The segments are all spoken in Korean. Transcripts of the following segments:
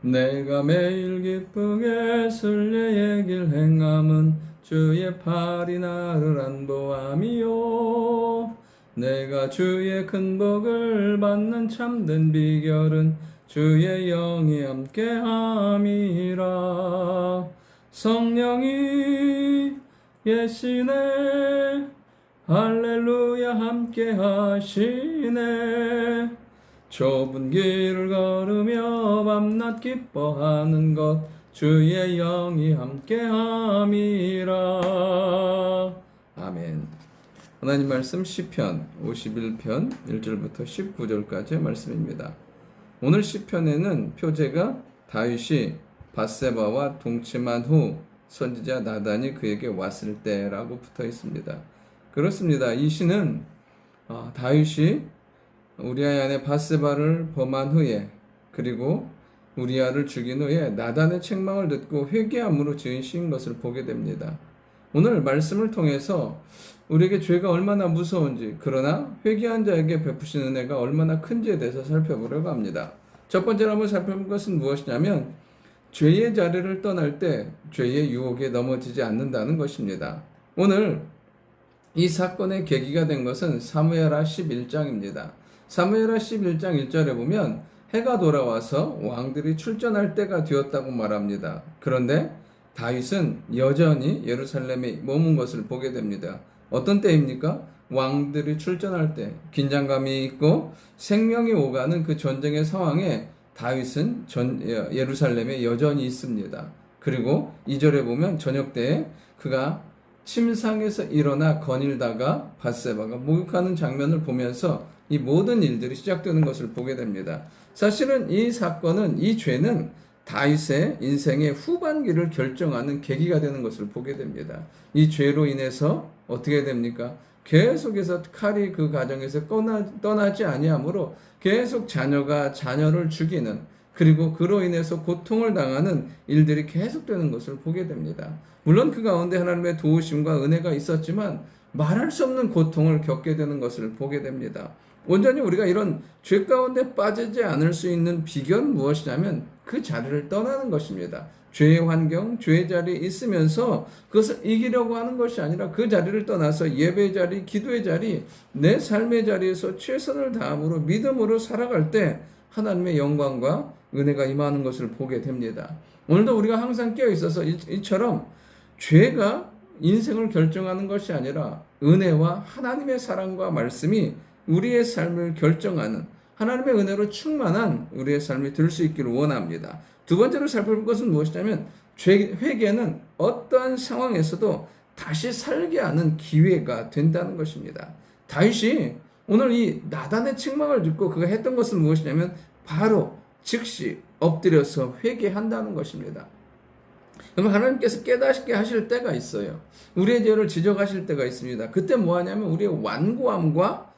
내가 매일 기쁘게 순례의 길 행함은 주의 팔이 나를 안보함이요. 내가 주의 큰 복을 받는 참된 비결은 주의 영이 함께함이라. 성령이 예시네 할렐루야 함께하시네. 좁은 길을 걸으며 밤낮 기뻐하는 것 주의 영이 함께함이라. 아멘. 하나님 말씀 시편 51편 1절부터 19절까지의 말씀입니다. 오늘 시편에는 표제가 다윗이 밧세바와 동침한 후 선지자 나단이 그에게 왔을 때라고 붙어 있습니다. 그렇습니다. 이 시는 다윗이 우리아의 아내 밧세바를 범한 후에, 그리고 우리아를 죽인 후에 나단의 책망을 듣고 회개함으로 지은 시인 것을 보게 됩니다. 오늘 말씀을 통해서 우리에게 죄가 얼마나 무서운지, 그러나 회개한 자에게 베푸시는 은혜가 얼마나 큰지에 대해서 살펴보려고 합니다. 첫 번째로 한번 살펴볼 것은 무엇이냐면 죄의 자리를 떠날 때 죄의 유혹에 넘어지지 않는다는 것입니다. 오늘 이 사건의 계기가 된 것은 사무엘하 11장입니다. 사무엘하 11장 1절에 보면 해가 돌아와서 왕들이 출전할 때가 되었다고 말합니다. 그런데 다윗은 여전히 예루살렘에 머문 것을 보게 됩니다. 어떤 때입니까? 왕들이 출전할 때 긴장감이 있고 생명이 오가는 그 전쟁의 상황에 다윗은 예루살렘에 여전히 있습니다. 그리고 2절에 보면 저녁 때에 그가 침상에서 일어나 거닐다가 밧세바가 목욕하는 장면을 보면서 이 모든 일들이 시작되는 것을 보게 됩니다. 사실은 이 사건은, 이 죄는 다윗의 인생의 후반기를 결정하는 계기가 되는 것을 보게 됩니다. 이 죄로 인해서 어떻게 됩니까? 계속해서 칼이 그 가정에서 떠나지 아니하므로 계속 자녀가 자녀를 죽이는, 그리고 그로 인해서 고통을 당하는 일들이 계속되는 것을 보게 됩니다. 물론 그 가운데 하나님의 도우심과 은혜가 있었지만 말할 수 없는 고통을 겪게 되는 것을 보게 됩니다. 온전히 우리가 이런 죄 가운데 빠지지 않을 수 있는 비결은 무엇이냐면 그 자리를 떠나는 것입니다. 죄의 환경, 죄의 자리에 있으면서 그것을 이기려고 하는 것이 아니라 그 자리를 떠나서 예배의 자리, 기도의 자리, 내 삶의 자리에서 최선을 다함으로 믿음으로 살아갈 때 하나님의 영광과 은혜가 임하는 것을 보게 됩니다. 오늘도 우리가 항상 깨어 있어서 이처럼 죄가 인생을 결정하는 것이 아니라 은혜와 하나님의 사랑과 말씀이 우리의 삶을 결정하는, 하나님의 은혜로 충만한 우리의 삶이 될 수 있기를 원합니다. 두 번째로 살펴볼 것은 무엇이냐면 회개는 어떠한 상황에서도 다시 살게 하는 기회가 된다는 것입니다. 다윗이 오늘 이 나단의 책망을 듣고 그가 했던 것은 무엇이냐면 바로 즉시 엎드려서 회개한다는 것입니다. 그럼 하나님께서 깨닫게 하실 때가 있어요. 우리의 죄를 지적하실 때가 있습니다. 그때 뭐하냐면 우리의 완고함과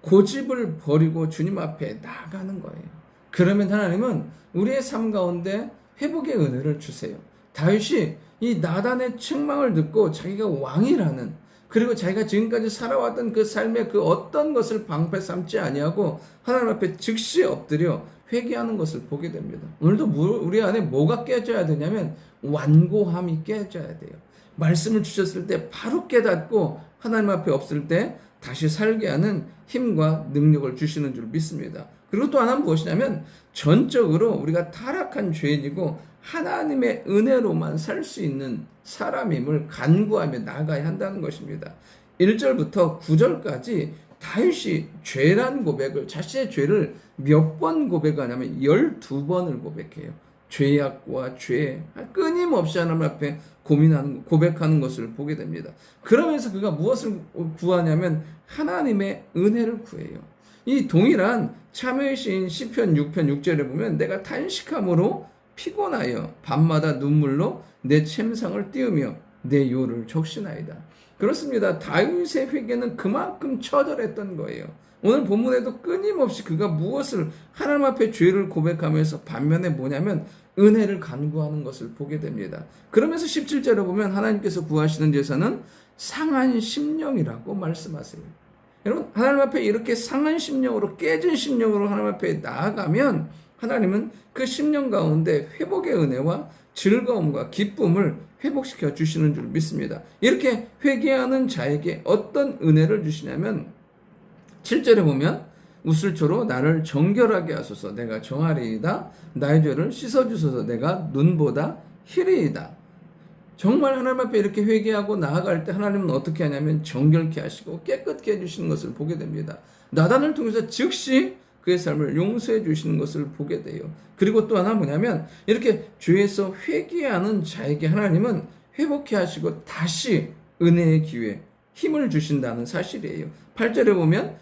고집을 버리고 주님 앞에 나아가는 거예요. 그러면 하나님은 우리의 삶 가운데 회복의 은혜를 주세요. 다윗이 이 나단의 책망을 듣고 자기가 왕이라는, 그리고 자기가 지금까지 살아왔던 그 삶의 그 어떤 것을 방패 삼지 아니하고 하나님 앞에 즉시 엎드려 회개하는 것을 보게 됩니다. 오늘도 우리 안에 뭐가 깨져야 되냐면 완고함이 깨져야 돼요. 말씀을 주셨을 때 바로 깨닫고 하나님 앞에 없을 때 다시 살게 하는 힘과 능력을 주시는 줄 믿습니다. 그리고 또 하나는 무엇이냐면 전적으로 우리가 타락한 죄인이고 하나님의 은혜로만 살 수 있는 사람임을 간구하며 나아가야 한다는 것입니다. 1절부터 9절까지 다윗이 죄란 고백을, 자신의 죄를 몇 번 고백하냐면 12번을 고백해요. 죄악과 죄, 끊임없이 하나님 앞에 고백하는 것을 보게 됩니다. 그러면서 그가 무엇을 구하냐면 하나님의 은혜를 구해요. 이 동일한 참회의 시인 시편 6편 6절에 보면 내가 탄식함으로 피곤하여 밤마다 눈물로 내 침상을 띄우며 내 요를 적시나이다. 그렇습니다. 다윗의 회개는 그만큼 처절했던 거예요. 오늘 본문에도 끊임없이 그가 무엇을 하나님 앞에 죄를 고백하면서 반면에 뭐냐면 은혜를 간구하는 것을 보게 됩니다. 그러면서 17절에 보면 하나님께서 구하시는 제사는 상한 심령이라고 말씀하세요. 여러분, 하나님 앞에 이렇게 상한 심령으로, 깨진 심령으로 하나님 앞에 나아가면 하나님은 그 심령 가운데 회복의 은혜와 즐거움과 기쁨을 회복시켜 주시는 줄 믿습니다. 이렇게 회개하는 자에게 어떤 은혜를 주시냐면 7절에 보면 우슬초로 나를 정결하게 하소서 내가 정하리이다. 나의 죄를 씻어주소서 내가 눈보다 희리이다. 정말 하나님 앞에 이렇게 회개하고 나아갈 때 하나님은 어떻게 하냐면 정결케 하시고 깨끗게 해주시는 것을 보게 됩니다. 나단을 통해서 즉시 그의 삶을 용서해 주시는 것을 보게 돼요. 그리고 또 하나 뭐냐면 이렇게 죄에서 회개하는 자에게 하나님은 회복해 하시고 다시 은혜의 기회, 힘을 주신다는 사실이에요. 8절에 보면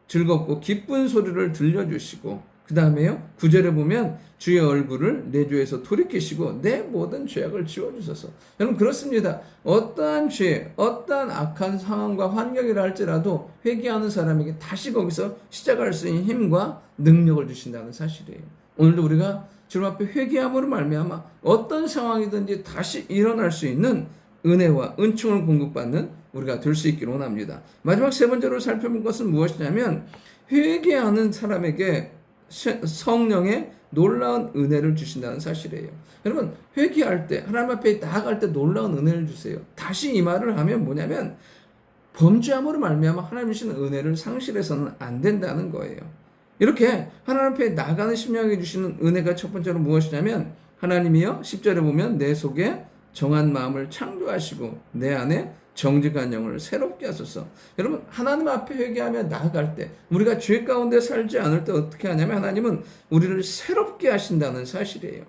즐겁고 기쁜 소리를 들려주시고 그 다음에요 9절에 보면 주의 얼굴을 내 죄에서 돌이키시고 내 모든 죄악을 지워주소서. 여러분 그렇습니다. 어떠한 죄, 어떠한 악한 상황과 환경이라 할지라도 회개하는 사람에게 다시 거기서 시작할 수 있는 힘과 능력을 주신다는 사실이에요. 오늘도 우리가 주님 앞에 회개함으로 말미암아 어떤 상황이든지 다시 일어날 수 있는 은혜와 은총을 공급받는 우리가 될 수 있기를 원합니다. 마지막 세 번째로 살펴본 것은 무엇이냐면 회개하는 사람에게 성령의 놀라운 은혜를 주신다는 사실이에요. 여러분 회개할 때 하나님 앞에 나아갈 때 놀라운 은혜를 주세요. 다시 이 말을 하면 뭐냐면 범죄함으로 말미암아 하나님 주시는 은혜를 상실해서는 안 된다는 거예요. 이렇게 하나님 앞에 나가는 심령에게 주시는 은혜가 첫 번째로 무엇이냐면 하나님이여 10절에 보면 내 속에 정한 마음을 창조하시고 내 안에 정직한 영을 새롭게 하소서. 여러분 하나님 앞에 회개하며 나아갈 때 우리가 죄 가운데 살지 않을 때 어떻게 하냐면 하나님은 우리를 새롭게 하신다는 사실이에요.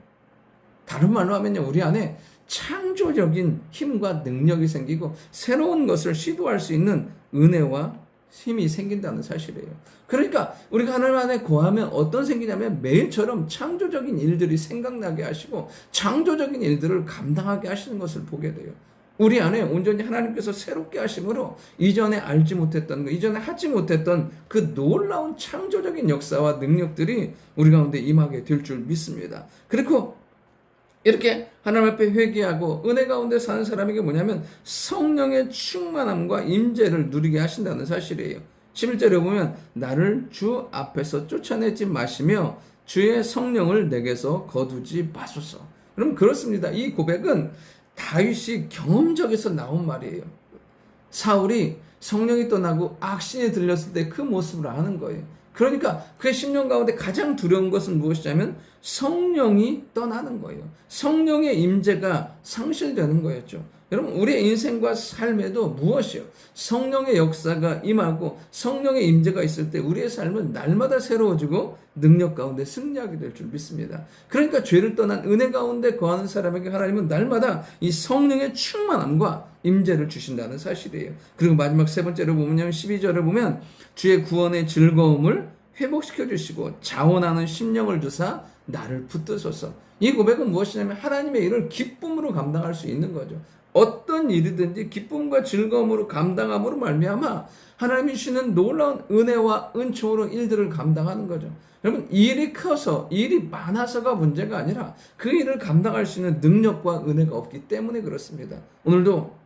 다른 말로 하면요 우리 안에 창조적인 힘과 능력이 생기고 새로운 것을 시도할 수 있는 은혜와 힘이 생긴다는 사실이에요. 그러니까 우리가 하나님 안에 거하면 어떤 생기냐면 매일처럼 창조적인 일들이 생각나게 하시고 창조적인 일들을 감당하게 하시는 것을 보게 돼요. 우리 안에 온전히 하나님께서 새롭게 하심으로 이전에 알지 못했던 것, 이전에 하지 못했던 그 놀라운 창조적인 역사와 능력들이 우리 가운데 임하게 될 줄 믿습니다. 그리고 이렇게 하나님 앞에 회개하고 은혜 가운데 사는 사람에게 뭐냐면 성령의 충만함과 임재를 누리게 하신다는 사실이에요. 11절에 보면 나를 주 앞에서 쫓아내지 마시며 주의 성령을 내게서 거두지 마소서. 그럼 그렇습니다. 이 고백은 다윗이 경험적에서 나온 말이에요. 사울이 성령이 떠나고 악신이 들렸을 때 그 모습을 아는 거예요. 그러니까 그의 심령 가운데 가장 두려운 것은 무엇이냐면 성령이 떠나는 거예요. 성령의 임재가 상실되는 거였죠. 여러분 우리의 인생과 삶에도 무엇이요? 성령의 역사가 임하고 성령의 임재가 있을 때 우리의 삶은 날마다 새로워지고 능력 가운데 승리하게 될 줄 믿습니다. 그러니까 죄를 떠난 은혜 가운데 거하는 사람에게 하나님은 날마다 이 성령의 충만함과 임재를 주신다는 사실이에요. 그리고 마지막 세 번째로 보면 12절에 보면 주의 구원의 즐거움을 회복시켜 주시고 자원하는 심령을 주사 나를 붙드소서. 이 고백은 무엇이냐면 하나님의 일을 기쁨으로 감당할 수 있는 거죠. 어떤 일이든지 기쁨과 즐거움으로 감당함으로 말미암아 하나님이 주시는 놀라운 은혜와 은총으로 일들을 감당하는 거죠. 여러분 일이 커서 일이 많아서가 문제가 아니라 그 일을 감당할 수 있는 능력과 은혜가 없기 때문에 그렇습니다. 오늘도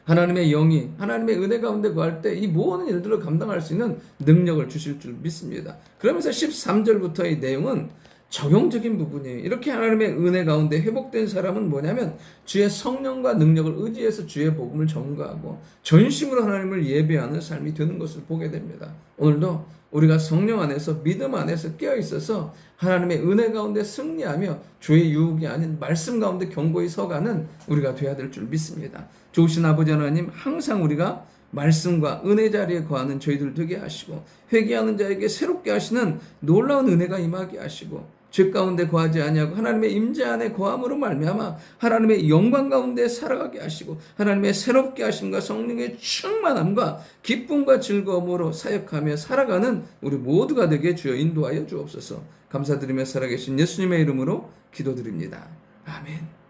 하나님의 영이 하나님의 은혜 가운데 거할 때 이 모든 일들을 감당할 수 있는 능력을 주실 줄 믿습니다. 그러면서 13절부터의 내용은 적용적인 부분이에요. 이렇게 하나님의 은혜 가운데 회복된 사람은 뭐냐면 주의 성령과 능력을 의지해서 주의 복음을 전가하고 전심으로 하나님을 예배하는 삶이 되는 것을 보게 됩니다. 오늘도 우리가 성령 안에서 믿음 안에서 깨어 있어서 하나님의 은혜 가운데 승리하며 주의 유혹이 아닌 말씀 가운데 견고히 서가는 우리가 되어야 될 줄 믿습니다. 좋으신 아버지 하나님 항상 우리가 말씀과 은혜 자리에 거하는 저희들 되게 하시고 회개하는 자에게 새롭게 하시는 놀라운 은혜가 임하게 하시고 죄 가운데 거하지 아니하고 하나님의 임재 안에 거함으로 말미암아 하나님의 영광 가운데 살아가게 하시고 하나님의 새롭게 하심과 성령의 충만함과 기쁨과 즐거움으로 사역하며 살아가는 우리 모두가 되게 주여 인도하여 주옵소서. 감사드리며 살아계신 예수님의 이름으로 기도드립니다. 아멘.